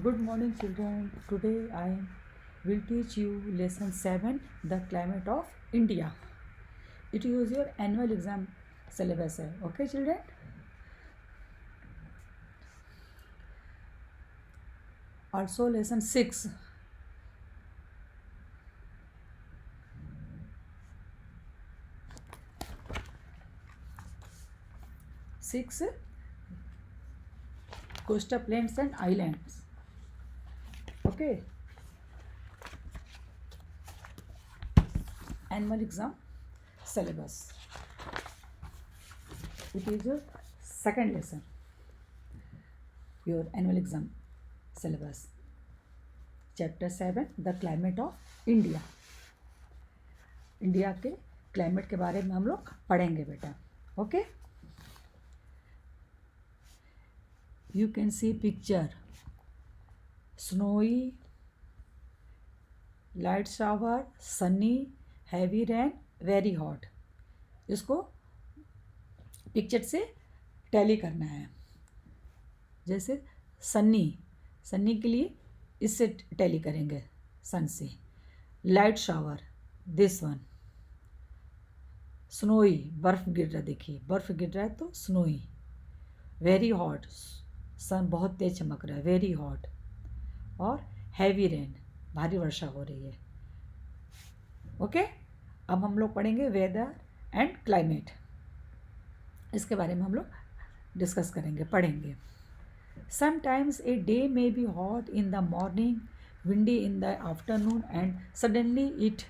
Good morning, children. Today I will teach you lesson 7, the climate of India. It is your annual exam syllabus. Okay, children? Also, lesson 6. Six coastal plains and islands. Okay. Annual exam syllabus. It is your second lesson. Your annual exam syllabus. Chapter 7, the climate of India. India के climate के बारे में हम लोग पढ़ेंगे बेटा. Okay. You can see picture. Snowy, light shower, sunny, heavy rain, very hot. इसको picture से टैली करना है. जैसे सन्नी के लिए इससे टैली करेंगे सन से. Light shower, this one. Snowy, बर्फ़ गिर रहा, देखिए बर्फ़ गिर रहा है तो स्नोई. वेरी हॉट, सन बहुत तेज चमक रहा है, वेरी हॉट. और हैवी रेन, भारी वर्षा हो रही है. ओके. अब हम लोग पढ़ेंगे वेदर एंड क्लाइमेट. इसके बारे में हम लोग डिस्कस करेंगे, पढ़ेंगे. Sometimes a day may be hot in the morning, windy in the afternoon and suddenly it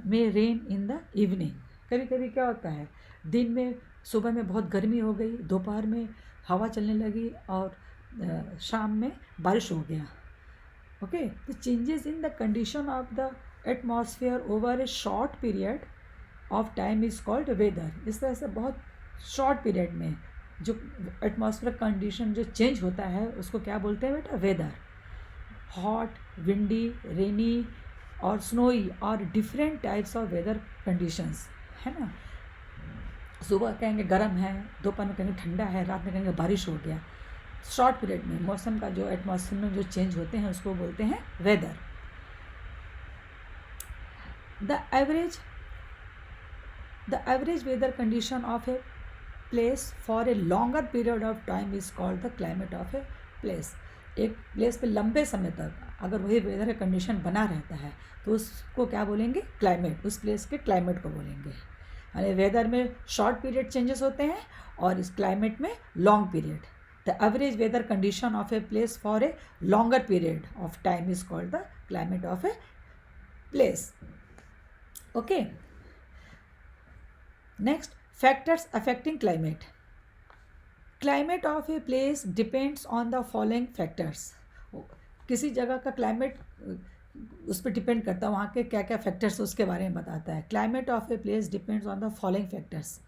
may rain in the evening. कभी कभी क्या होता है, दिन में सुबह में बहुत गर्मी हो गई, दोपहर में हवा चलने लगी और शाम में बारिश हो गया. Okay. The changes in the condition of the atmosphere over a short period of time is called weather. इस तरह से बहुत शॉर्ट पीरियड में जो एटमॉस्फेयर कंडीशन जो चेंज होता है उसको क्या बोलते हैं बेटा? वेदर. हॉट, विंडी, रेनी और स्नोई और different types of weather conditions है ना. सुबह कहेंगे गर्म है, दोपहर में कहेंगे ठंडा है, रात में कहेंगे बारिश हो गया. शॉर्ट पीरियड में मौसम का जो एटमॉस्फेयर में जो चेंज होते हैं उसको बोलते हैं weather. The average weather condition of a place for a longer period of time is called the climate of a place. एक प्लेस पे लंबे समय तक अगर वही वेदर का कंडीशन बना रहता है तो उसको क्या बोलेंगे? क्लाइमेट. उस प्लेस के क्लाइमेट को बोलेंगे. यानी वेदर में शॉर्ट पीरियड चेंजेस होते हैं और इस क्लाइमेट में long period. The average weather condition of a place for a longer period of time is called the climate of a place. Okay. Next, factors affecting climate. Climate of a place depends on the following factors. किसी जगह का climate उस पर depend करता है, वहाँ के क्या क्या फैक्टर्स उसके बारे में बताता है. Climate of a place depends on the following factors.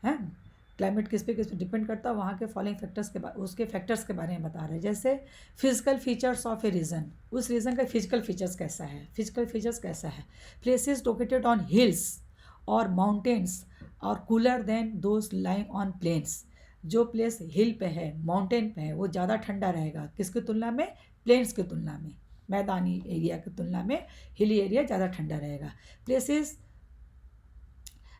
हैं, क्लाइमेट किस पे डिपेंड करता है, वहाँ के फॉलोइंग फैक्टर्स के उसके फैक्टर्स के बारे में बता रहे हैं. जैसे physical features of a region. उस रीजन का फिजिकल फीचर्स कैसा है, फिजिकल फीचर्स कैसा है. प्लेसेस लोकेटेड ऑन हिल्स और माउंटेन्स और cooler than those lying on plains. जो प्लेस हिल पे है, माउंटेन पे है, वो ज़्यादा ठंडा रहेगा किसकी तुलना में? प्लेन्स की तुलना में, मैदानी एरिया की तुलना में हिली एरिया ज़्यादा ठंडा रहेगा. Places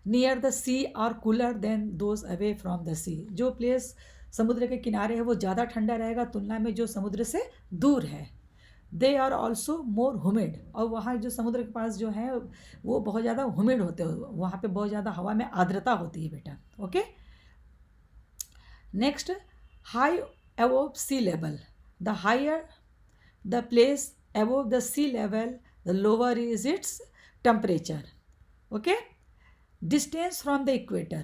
near the sea are cooler than those away from the sea. जो प्लेस समुद्र के किनारे है वो ज़्यादा ठंडा रहेगा तुलना में जो समुद्र से दूर है. They are also more humid. और वहाँ जो समुद्र के पास जो है वो बहुत ज़्यादा हुमिड होते हैं, वहाँ पे बहुत ज़्यादा हवा में आर्द्रता होती है बेटा. Okay. Next, high above sea level. The higher the place above the sea level, the lower is its temperature. Okay. Distance from the equator.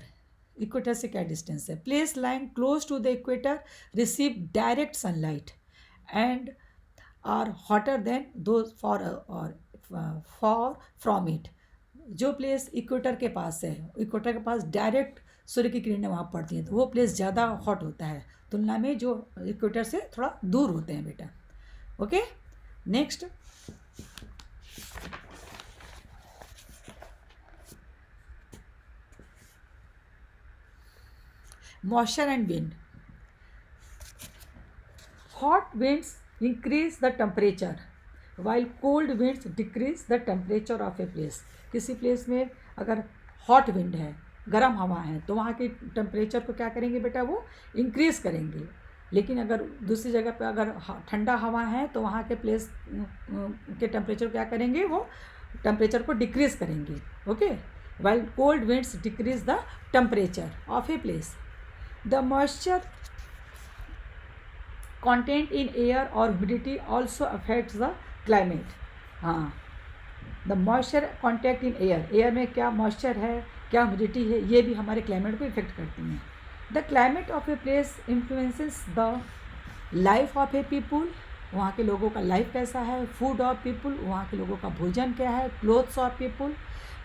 Equator से क्या डिस्टेंस है? Places lying close to the equator receive direct sunlight and are hotter than those far from it. जो प्लेस equator के पास है, equator के पास direct सूर्य की किरणें वहाँ पड़ती हैं तो वो प्लेस ज़्यादा हॉट होता है तुलना में जो इक्वेटर से थोड़ा दूर होते हैं बेटा. Okay. Next, moisture and wind. Hot winds increase the temperature while cold winds decrease the temperature of a place. किसी प्लेस में अगर हॉट विंड है, गर्म हवा है, तो वहाँ के टेम्परेचर को क्या करेंगे बेटा, वो इंक्रीज़ करेंगे। लेकिन अगर दूसरी जगह पे अगर ठंडा हवा है तो वहाँ के प्लेस के टेम्परेचर क्या करेंगे, वो टेम्परेचर को डिक्रीज़ करेंगे। Okay, while cold winds decrease the temperature of a place. The moisture content in air और humidity also affects the climate. हाँ, the moisture contact in air में क्या मॉइस्चर है, क्या ह्यूमिडिटी है, ये भी हमारे क्लाइमेट को इफेक्ट करती हैं। The climate of a place influences the life of A people, वहाँ के लोगों का लाइफ कैसा है। फूड ऑफ पीपुल, वहाँ के लोगों का भोजन क्या है। क्लोथ्स ऑफ पीपुल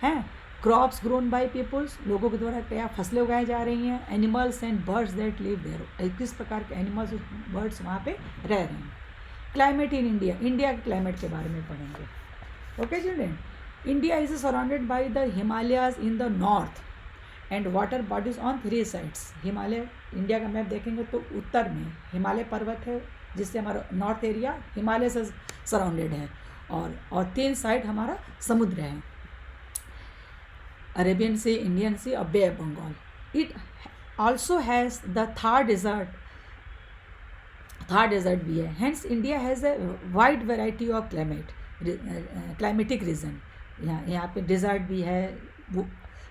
हैं। क्रॉप्स ग्रोन बाय पीपुल्स, लोगों के द्वारा क्या फसलें उगाई जा रही हैं। Animals and birds that live there, किस प्रकार के एनिमल्स और बर्ड्स वहाँ पे रह रहे हैं। क्लाइमेट इन इंडिया, इंडिया के क्लाइमेट के बारे में पढ़ेंगे। Okay children, India is surrounded by the Himalayas in the north and water bodies on 3 sides. Himalaya, India का मैप देखेंगे तो उत्तर में हिमालय पर्वत है, जिससे हमारा नॉर्थ एरिया हिमालय से सराउंडेड है, और 3 साइड हमारा समुद्र है, अरेबियन सी, इंडियन सी और bay of Bengal. It also has the Thar desert भी है। Hence India has a wide variety of climatic region. यहाँ पे डेजर्ट भी है, वो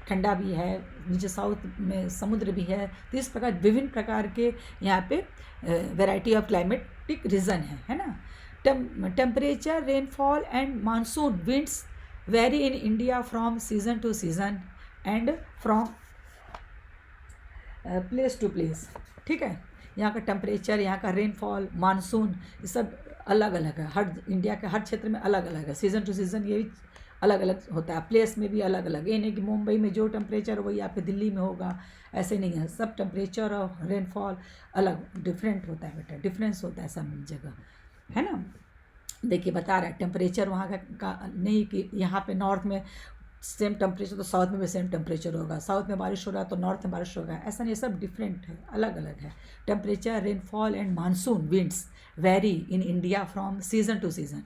ठंडा भी है, नीचे साउथ में समुद्र भी है। तो इस प्रकार विभिन्न प्रकार के यहाँ पे वेराइटी ऑफ क्लाइमेटिक रीजन है ना। Temperature, rainfall and monsoon winds vary in India from season to season and from place to place. ठीक है, यहाँ का टेम्परेचर, यहाँ का रेनफॉल, मानसून, ये सब अलग अलग है। हर इंडिया के हर क्षेत्र में अलग अलग है। सीज़न टू सीज़न ये भी अलग अलग होता है। प्लेस में भी अलग अलग, ये नहीं कि मुंबई में जो टेम्परेचर वही आपके दिल्ली में होगा, ऐसे नहीं है। सब टेम्परेचर और रेनफॉल अलग डिफरेंट होता है बेटा, डिफरेंस होता है सब जगह, है ना। देखिए बता रहा है टेम्परेचर वहाँ का नहीं कि यहाँ पे नॉर्थ में सेम टेम्परेचर तो साउथ में भी सेम टेम्परेचर होगा, साउथ में बारिश हो रहा है तो नॉर्थ में बारिश होगा, ऐसा नहीं, सब डिफरेंट है, अलग अलग है। Temperature, rainfall and monsoon winds vary in India from season to season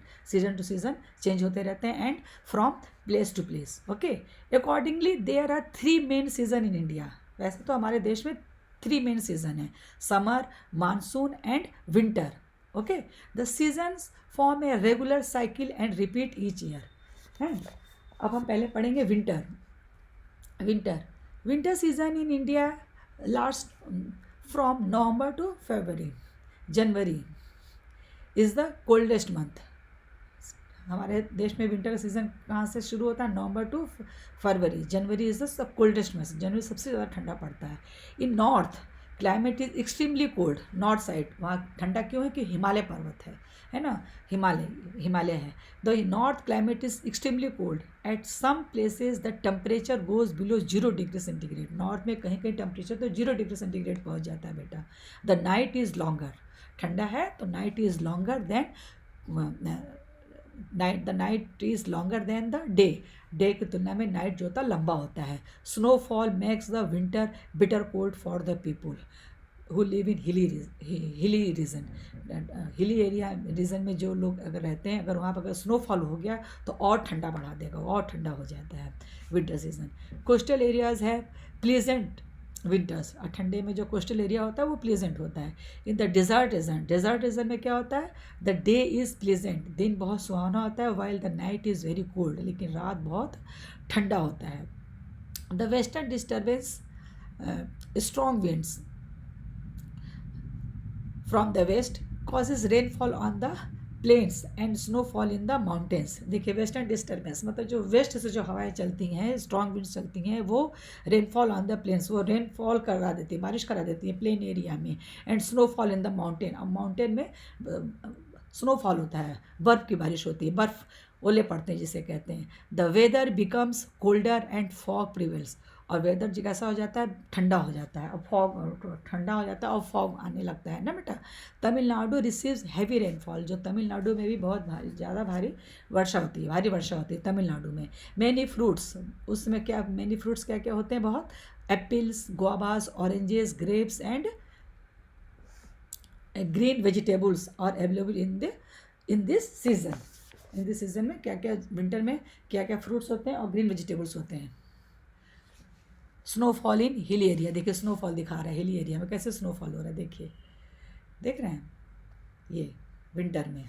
change होते रहते हैं, and from place to place. Okay, accordingly there are 3 main season in India. वैसे तो हमारे देश में 3 मेन सीजन है, summer, monsoon and winter. Okay, the seasons form a regular cycle and repeat each year है। अब हम पहले पढ़ेंगे winter. Winter season in India last from November to February. January is the coldest month. हमारे देश में winter का season कहाँ से शुरू होता है, November to February. January is the sub coldest month, जनवरी सबसे ज़्यादा ठंडा पड़ता है। In north climate is extremely cold, north side वहाँ ठंडा क्यों है कि हिमालय पर्वत है ना, हिमालय है। The north climate is extremely cold, at some places the temperature goes below 0 degree centigrade. North में कहीं कहीं टेम्परेचर तो 0 डिग्री सेंटीग्रेड पहुँच जाता है बेटा। द नाइट इज़ लॉन्गर, ठंडा है तो night is longer than the day की तुलना में नाइट जो होता है लंबा होता है। Snowfall makes the winter bitter cold for the people who live in hilly region. Hilly area reason में जो लोग अगर रहते हैं, अगर वहाँ पर अगर स्नोफॉल हो गया तो और ठंडा बढ़ा देगा, और ठंडा हो जाता है विंटर सीजन। कोस्टल एरियाज़ है प्लीजेंट विंटर्स, और ठंडे में जो कोस्टल एरिया होता है वो प्लीजेंट होता है। इन द डेजर्ट रीजन में क्या होता है, द डे इज़ प्लीजेंट, दिन बहुत सुहावना होता है, while the night is very cold, लेकिन रात बहुत ठंडा होता है। The western disturbance strong winds from the west causes rainfall on the plains and snowfall in the mountains। देखिए वेस्टर्न डिस्टर्बेंस मतलब जो वेस्ट से जो हवाएं चलती हैं, स्ट्रॉन्ग विंड्स चलती हैं, वो रेनफॉल ऑन द प्लेन्स, वो रेनफॉल करा देती है, बारिश करा देती है प्लेन एरिया में। And snowfall in the mountain, अब माउंटेन में स्नोफॉल होता है, बर्फ़ की बारिश होती है, बर्फ़ ओले पड़ते हैं जिसे कहते हैं। The weather becomes colder and fog prevails, और वेदर जी कैसा हो जाता है, ठंडा हो जाता है, और फॉग ठंडा हो जाता है और फॉग आने लगता है ना बेटा। तमिलनाडु रिसीव्स हैवी रेनफॉल, जो तमिलनाडु में भी बहुत भारी वर्षा होती है तमिलनाडु में। मैनी फ्रूट्स, उसमें क्या मैनी फ्रूट्स क्या क्या होते हैं, बहुत apples, guavas, oranges, grapes and green vegetables are available in this season. In this season में क्या क्या, विंटर में क्या क्या फ्रूट्स होते हैं और ग्रीन वेजिटेबल्स होते हैं। स्नोफॉल इन हिल एरिया, देखिए स्नोफॉल दिखा रहा है हिल एरिया में कैसे स्नोफॉल हो रहा है, देखिए देख रहे हैं ये विंटर में।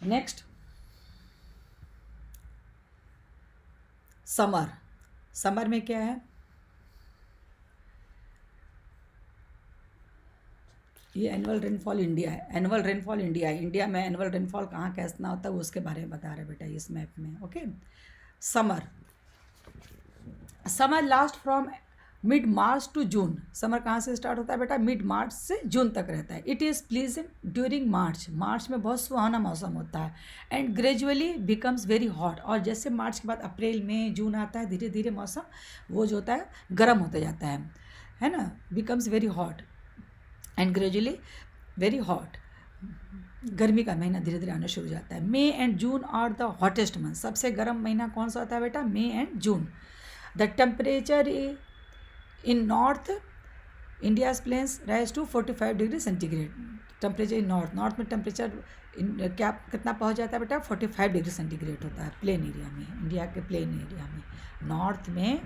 Next summer. समर में क्या है, ये एनुअल रेनफॉल इंडिया है। एनुअल रेनफॉल इंडिया है, इंडिया में एनुअल रेनफॉल कहाँ कैसा होता है उसके बारे में बता रहे हैं बेटा इस मैप में। Okay, summer. Summer last from mid March to June. Summer कहाँ से स्टार्ट होता है बेटा, मिड मार्च से जून तक रहता है। इट इज़ प्लीजेंट ड्यूरिंग मार्च, मार्च में बहुत सुहाना मौसम होता है। And gradually becomes very hot, और जैसे मार्च के बाद अप्रैल मई जून आता है धीरे धीरे मौसम वो जो होता है गर्म होता जाता है ना, becomes very hot and gradually very hot. गर्मी का महीना धीरे धीरे आना शुरू हो जाता है। May and June are the hottest month, सबसे गर्म महीना कौन सा होता है बेटा, May and June. The temperature in north India's plains rise to 45 degree centigrade. Temperature in north में टेम्परेचर क्या कितना पहुंच जाता है बेटा, 45 डिग्री सेंटीग्रेड होता है प्लेन एरिया में, इंडिया के प्लेन एरिया में। नॉर्थ में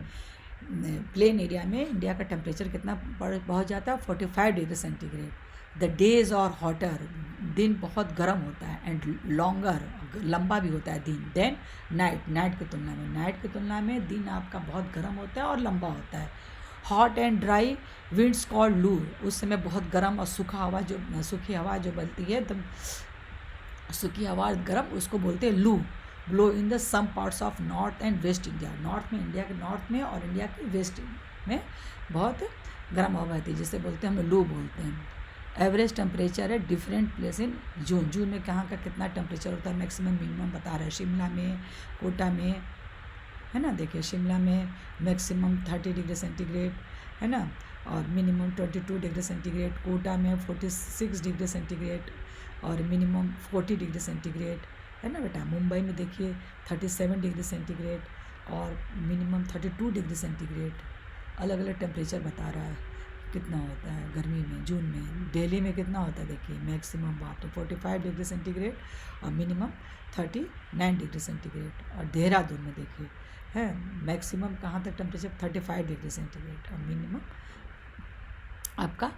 प्लेन एरिया में इंडिया का टेम्परेचर कितना पहुंच जाता है, 45 डिग्री सेंटीग्रेड। द डेज और हॉटर, दिन बहुत गर्म होता है, एंड लॉन्गर, लंबा भी होता है दिन, देन नाइट, नाइट की तुलना में दिन आपका बहुत गर्म होता है और लंबा होता है। Hot and dry winds called लू, उस समय बहुत गर्म और सूखी हवा जो बलती है एकदम सूखी हवा गर्म, उसको बोलते हैं लू। Blow in the some parts of north and west India, north में, इंडिया के नॉर्थ में और इंडिया के वेस्ट में बहुत गर्म हवा बहती है, जिसे बोलते हैं हम लू बोलते हैं। एवरेज टेम्परेचर है डिफरेंट प्लेस इन जून, जून में कहाँ का कितना टेम्परेचर होता है, मैक्सिमम मिनिमम बता रहा है। शिमला में, कोटा में, है ना, देखिए शिमला में मैक्सिमम 30 डिग्री सेंटीग्रेड है ना, और मिनिमम 22 डिग्री सेंटीग्रेड। कोटा में 46 डिग्री सेंटीग्रेड और मिनिमम 40 डिग्री सेंटीग्रेड है ना बेटा। मुंबई में देखिए 37 डिग्री सेंटीग्रेड और मिनिमम 32 डिग्री सेंटीग्रेड। अलग अलग टेम्परेचर बता रहा है कितना होता है गर्मी में, जून में। दिल्ली में कितना होता है देखिए, मैक्सिमम बात तो 45 डिग्री सेंटीग्रेड और मिनिमम 39 डिग्री सेंटीग्रेड। और देहरादून में देखिए है मैक्सिमम कहाँ तक टेम्परेचर 35 डिग्री सेंटीग्रेड और मिनिमम आपका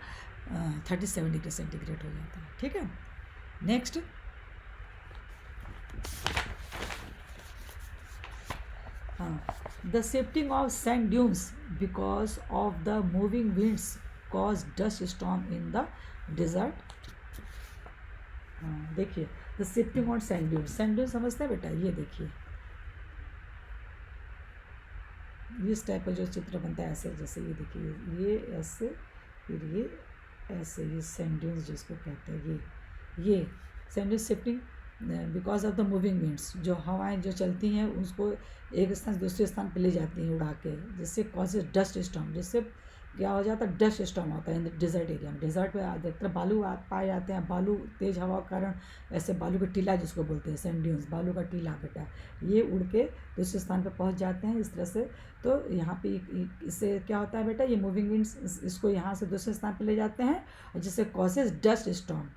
37 डिग्री सेंटीग्रेड हो जाता है। ठीक है, next the shifting of sand dunes because of the moving winds cause dust storm in the desert. देखिए the shifting on sand dunes, sand dune समझते हैं बेटा, ये देखिए इस टाइप का जो चित्र बनता है ऐसे, जैसे ये देखिए ये ऐसे, फिर ये ऐसे, ये सैंड ड्यून्स जिसको कहते हैं, ये sand dune shifting because of the moving winds, जो हवाएं जो चलती हैं उसको एक स्थान से दूसरे स्थान पर ले जाती हैं उड़ा के, जिससे कॉजेज डस्ट स्टॉर्म, जिससे क्या हो जाता है, डस्ट स्टॉर्म होता है इन डिजर्ट एरिया में। डिजर्ट पे अधिकतर बालू पाए जाते हैं, बालू तेज हवा के कारण ऐसे बालू का टीला जिसको बोलते हैं सैंड ड्यून्स, बालू का टीला बेटा, ये उड़ के दूसरे स्थान पर पहुंच जाते हैं इस तरह से। तो यहाँ पे इससे क्या होता है बेटा, ये मूविंग विंड्स इसको यहाँ से दूसरे स्थान पर ले जाते हैं, और जिससे कॉजेज डस्ट स्टॉर्म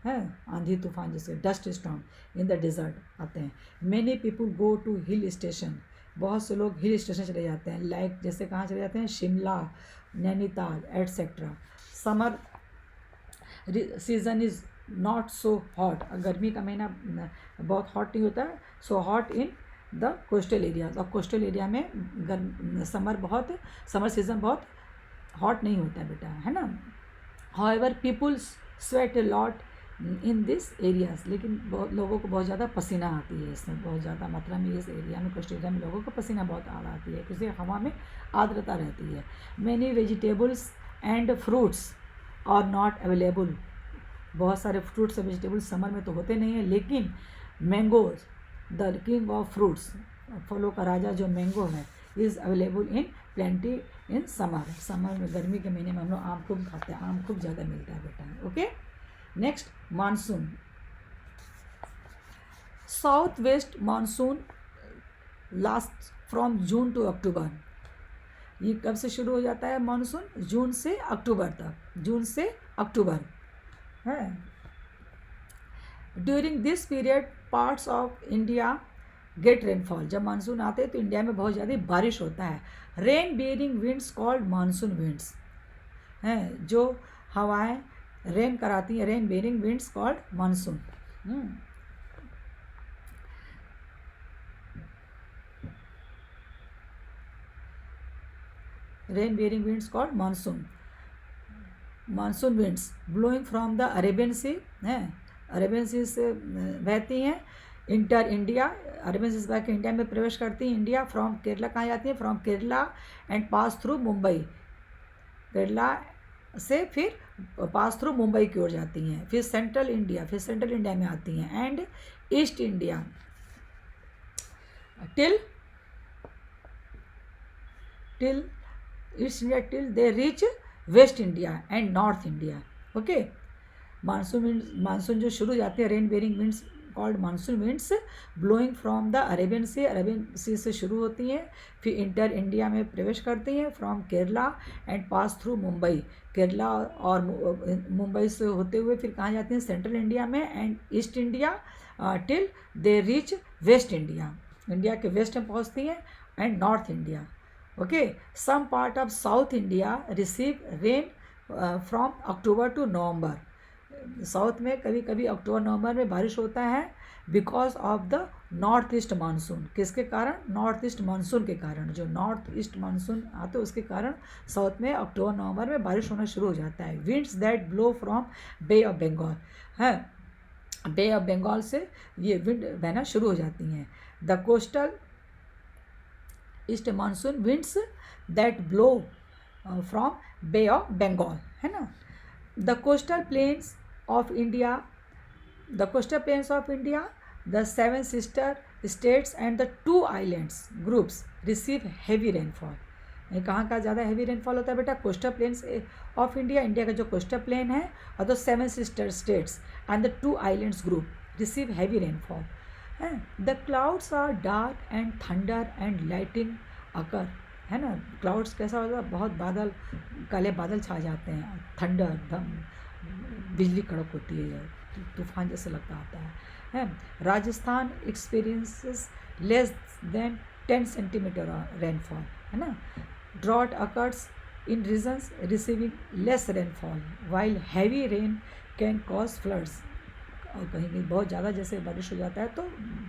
है, आंधी तूफान जिससे dust storm in the desert आते हैं। Many people go to hill station, बहुत से लोग हिल स्टेशन चले जाते हैं, लाइक जैसे कहाँ चले जाते हैं, Shimla, Nainital etcetera. Summer season is not so hot, गर्मी का महीना बहुत हॉट नहीं होता है, so hot in the coastal areas, और कोस्टल एरिया में समर सीजन बहुत हॉट नहीं होता है बेटा, है ना। However people sweat a lot in this areas, लेकिन बहुत लोगों को बहुत ज़्यादा पसीना आती है इसमें, बहुत ज़्यादा मात्रा में इस एरिया में, कोस्टल एरिया में लोगों को पसीना बहुत आती है क्योंकि हवा में आर्द्रता रहती है। Many vegetables and fruits are not available, बहुत सारे फ्रूट्स और वेजिटेबल्स समर में तो होते नहीं हैं, लेकिन mangoes the king of fruits, फलों का राजा जो मैंगो है, is available in plenty in summer. Summer में गर्मी के महीने में हम लोग आम खूब खाते हैं, आम खूब ज़्यादा मिलता है बेटा। Okay, next monsoon. South west monsoon last from June to October. ये कब से शुरू हो जाता है मानसून, जून से अक्टूबर तक, जून से अक्टूबर है। During this period parts of India get rainfall. जब मानसून आते हैं तो इंडिया में बहुत ज़्यादा बारिश होता है। Rain bearing winds called monsoon winds हैं, जो हवाएं रेन कराती हैं, rain bearing winds called monsoon. Rain bearing winds called monsoon. Monsoon winds blowing from the Arabian sea हैं, अरेबियन सी से बहती हैं। इंटर इंडिया, अरेबियन सी बह के इंडिया में प्रवेश करती हैं। इंडिया फ्रॉम केरला कहाँ जाती है? From Kerala and pass through Mumbai. Kerala से फिर पास थ्रू मुंबई की ओर जाती हैं। फिर सेंट्रल इंडिया, फिर सेंट्रल इंडिया में आती हैं। And east India till east India till they reach west India and north India. Okay, monsoon जो शुरू जाते हैं, rain bearing winds called monsoon winds blowing from the Arabian sea से शुरू होती हैं, फिर इंटर इंडिया में प्रवेश करती हैं from Kerala and pass through Mumbai. Kerala और मुंबई से होते हुए फिर कहाँ जाती हैं? सेंट्रल इंडिया में and east India till they reach west India. India के वेस्ट में पहुँचती हैं and north India. Okay, some part of south India receive rain from October to November. South में कभी कभी अक्टूबर नवंबर में बारिश होता है because of the north east monsoon. किसके कारण? नॉर्थ ईस्ट मानसून के कारण। जो नॉर्थ ईस्ट मानसून आते हैं उसके कारण साउथ में अक्टूबर नवंबर में बारिश होना शुरू हो जाता है। Winds that blow from Bay of Bengal है, बे ऑफ बंगाल से ये विंड बहना शुरू हो जाती हैं। The coastal east monsoon winds that blow from Bay of Bengal है ना। The coastal plains of India, the coastal plains of India, the seven sister states and the 2 islands groups receive heavy rainfall। कहाँ का ज़्यादा heavy rainfall होता है बेटा? Coastal plains of India, India का जो कोस्टल प्लेन है, और the 7 sister states and the 2 islands group receive heavy rainfall है। The clouds are dark and thunder and lighting occur है ना। क्लाउड्स कैसा होता है? बहुत बादल, काले बादल छा जाते हैं, थंडर दम, बिजली कड़क होती है, तूफान जैसा लगता आता है। Rajasthan experiences less than 10 centimetre rainfall है ना। Drought occurs in regions receiving less rainfall while heavy rain can cause floods. और कहीं कहीं बहुत ज़्यादा जैसे बारिश हो जाता है तो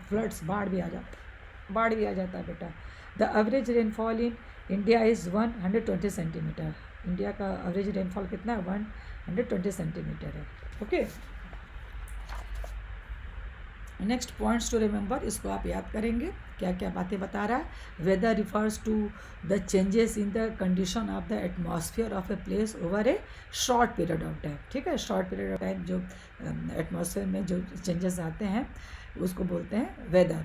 फ्लड्स, बाढ़ भी आ जाता है बेटा। The average rainfall in India is 120 centimetre. India का एवरेज रेनफॉल कितना है? 120 सेंटीमीटर है। Okay, next points to remember, इसको आप याद करेंगे क्या क्या बातें बता रहा है। Weather refers to the changes in the condition of the atmosphere of a place over a short period of time. ठीक है, शॉर्ट पीरियड ऑफ टाइम जो एटमॉस्फेयर में जो चेंजेस आते हैं उसको बोलते हैं वेदर।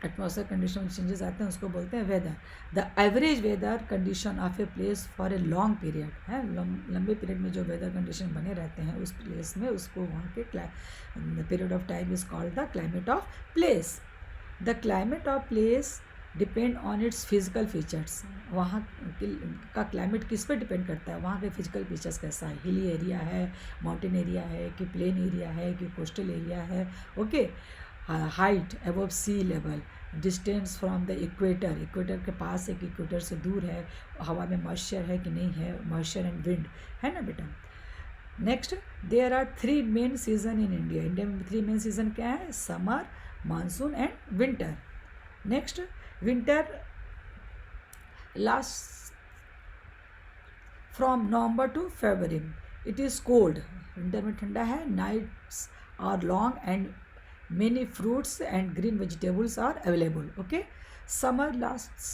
एटमॉस्फेयर कंडीशन में चेंजेस आते हैं उसको बोलते हैं weather. The average weather condition of a place for a long period है, लंबे पीरियड में जो वेदर कंडीशन बने रहते हैं उस प्लेस में, उसको वहाँ के period of time is called the climate of place. The climate of place depend on it's physical features. वहाँ का क्लाइमेट किस पे डिपेंड करता है? वहाँ के फिजिकल फीचर्स कैसा है? हिली एरिया है, माउंटेन एरिया है, कि प्लेन एरिया है, कि कोस्टल एरिया है। Okay, height above sea level, distance from the equator, equator के पास है कि इक्वेटर से दूर है, हवा में मॉइस्चर है कि नहीं है, मॉइस्चर एंड विंड है ना बेटा। Next, there are 3 main season in India. India में 3 मेन सीजन क्या है? Summer, monsoon and winter. Next, winter last from November to February. It is cold, winter में ठंडा है, nights are long and many fruits and green vegetables are available. Okay, summer lasts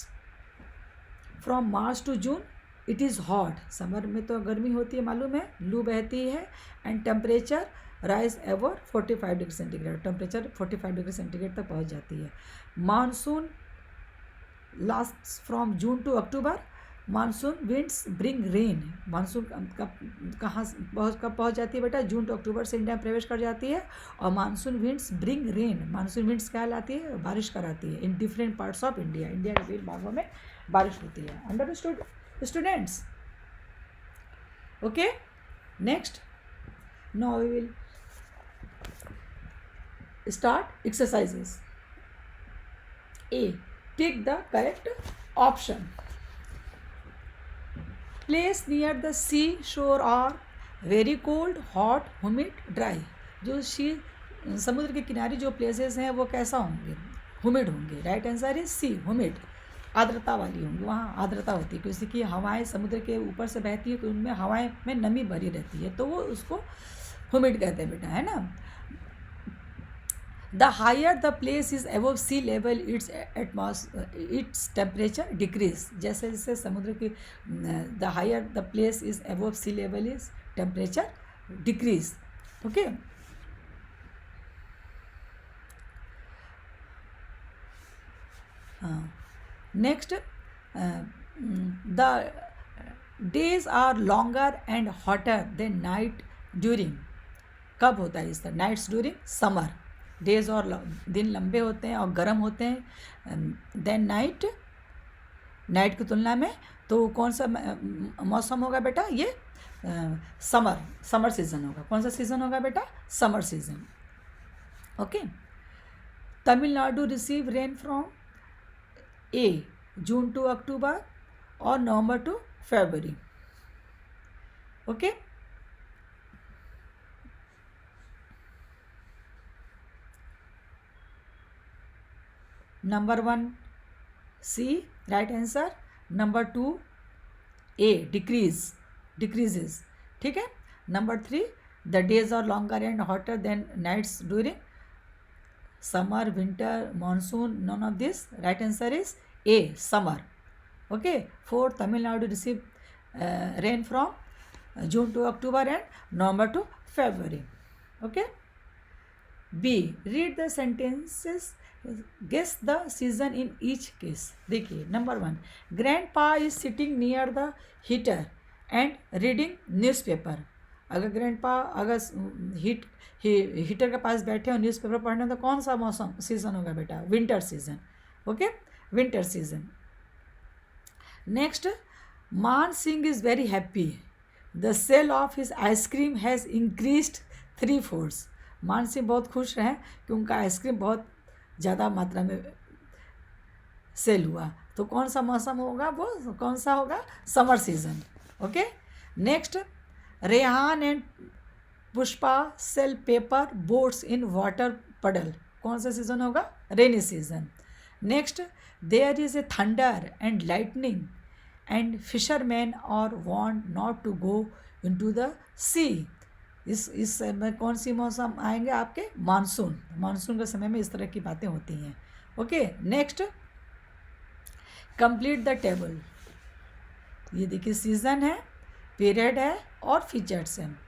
from March to June. It is hot, summer में तो गर्मी होती है मालूम है, लू बहती है and temperature rise ever 45 degree centigrade, temperature 45 degree centigrade तक पहुंच जाती है। Monsoon last from June to October. Monsoon winds bring rain, monsoon कब पहुंच जाती है बेटा? जून टू अक्टूबर से इंडिया में प्रवेश कर जाती है। और monsoon winds bring rain, monsoon winds क्या लाती है? बारिश कराती है in different parts of India, India के विभिन्न भागों में बारिश होती है। Understood students? Okay, Next, now we will start exercises. A, take the correct option. Place near the sea shore are very cold, hot, humid, dry. जो समुद्र के किनारे जो प्लेसेस हैं वो कैसा होंगे? humid होंगे. Right answer is C, humid. आर्द्रता वाली होंगी, वहाँ आर्द्रता होती है क्योंकि हवाएं समुद्र के ऊपर से बहती है तो उनमें हवाएं में नमी भरी रहती है, तो वो उसको humid कहते हैं बेटा, है ना. The higher the place is above sea level, its temperature decrease. जैसे जैसे समुद्र की the higher the place is above sea level is temperature decrease. Okay. Next, the days are longer and hotter than night during. कब होता है इसका? Nights during summer. Days और दिन लंबे होते हैं और गर्म होते हैं देन नाइट, नाइट की तुलना में. तो कौन सा मौसम होगा बेटा? ये समर सीज़न होगा. कौन सा सीज़न होगा बेटा? Summer season. Okay. Tamil Nadu receive rain from a June to October और November to February. Okay. Number 1 C right answer. Number 2 a decreases. ठीक है. Number 3 the days are longer and hotter than nights during summer, winter, monsoon. None of this. Right answer is a summer. Okay. 4 Tamil Nadu receive rain from June to October and November to February. Okay. B read the sentences, guess the season in each case. देखिए number 1, grandpa is sitting near the heater and reading newspaper. अगर grandpa अगर heater के पास बैठे और newspaper पढ़ने, तो कौन सा मौसम सीज़न होगा बेटा? Winter season. Okay. Winter season. Next, Maan Singh is very happy. The sale of his ice cream has increased 3/4. Maan Singh बहुत खुश हैं कि उनका आइसक्रीम बहुत ज़्यादा मात्रा में सेल हुआ. तो कौन सा मौसम होगा? वो कौन सा होगा? Summer season. Okay. Next, Rehan and Pushpa sail paper boats in water puddle. कौन सा सीजन होगा? Rainy season. Next, there is a thunder and lightning and fisherman are want not to go into the sea. इस समय कौन सी मौसम आएंगे आपके? Monsoon. Monsoon के समय में इस तरह की बातें होती हैं. Okay. Next, complete the table. ये देखिए सीज़न है, पीरियड है और फीचर्स हैं.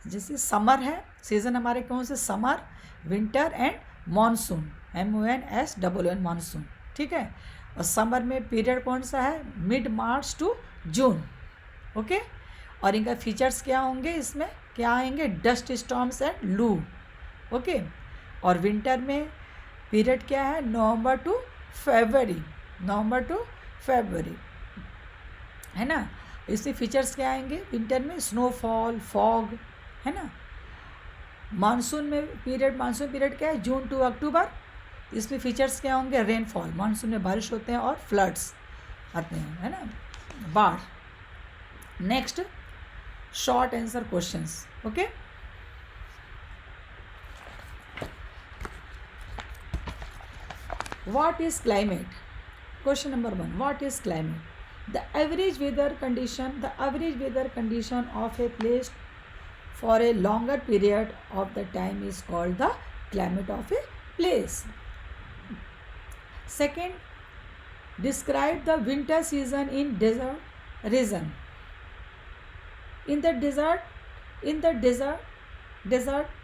जैसे समर है, सीज़न हमारे कौन से? Summer, winter and monsoon. MONSOON monsoon. ठीक है. और समर में पीरियड कौन सा है? Mid March to June. Okay. और इनका फीचर्स क्या होंगे? इसमें क्या आएंगे? डस्ट स्टॉर्म्स एंड लू. ओके. और विंटर में पीरियड क्या है? November to February. November to फरवरी, है ना. इसमें फीचर्स क्या आएंगे विंटर में? स्नोफॉल, फॉग, है ना. मानसून में मानसून पीरियड क्या है? जून टू अक्टूबर. इसमें फीचर्स क्या होंगे? रेनफॉल. मानसून में बारिश होते हैं और फ्लड्स आते हैं, है ना, बाढ़. Next, short answer questions. Okay. What is climate? Question number 1, what is climate? The average weather condition of a place for a longer period of the time is called the climate of a place. Second, describe the winter season in desert region. In the desert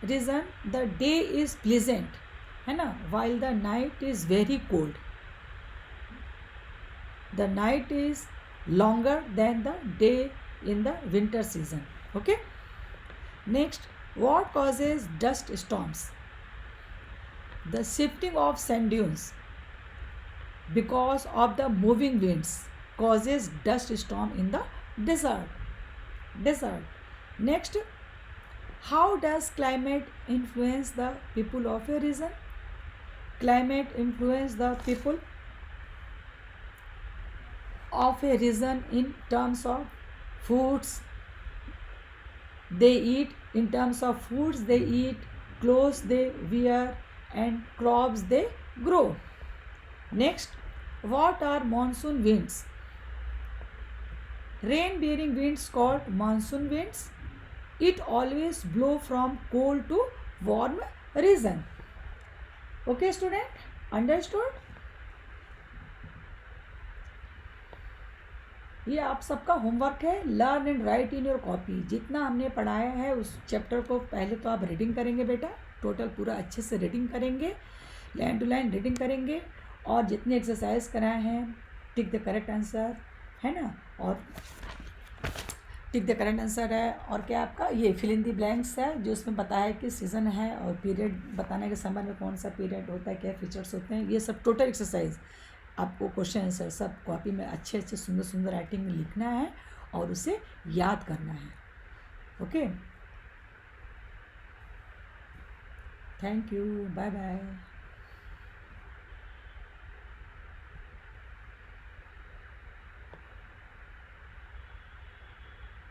region, the day is pleasant, है ना, while the night is very cold. The night is longer than the day in the winter season. Okay. Next, what causes dust storms? The shifting of sand dunes because of the moving winds causes dust storm in the desert. Next, how does climate influence the people of a region? Climate influence the people of a region in terms of foods they eat, in terms of foods they eat, clothes they wear, and crops they grow. Next, what are monsoon winds? Rain bearing winds called monsoon winds. It always blow from cold to warm region. Okay student, understood? ये आप सबका homework है, learn and right in your copy. जितना हमने पढ़ाया है उस chapter को पहले तो आप रीडिंग करेंगे बेटा, टोटल पूरा अच्छे से रीडिंग करेंगे, लाइन टू लाइन रीडिंग करेंगे, और जितने एक्सरसाइज कराए हैं टिक द करेक्ट आंसर, है ना, और टिक द करेक्ट आंसर है, और क्या आपका ये फिल इन द ब्लैंक्स है जो उसमें बताया कि सीज़न है और पीरियड बताना है कि समर में कौन सा पीरियड होता है, क्या फीचर्स होते हैं, ये सब टोटल एक्सरसाइज आपको क्वेश्चन आंसर सब कॉपी में अच्छे अच्छे सुंदर सुंदर राइटिंग में लिखना है और उसे याद करना है। Okay, thank you, bye bye.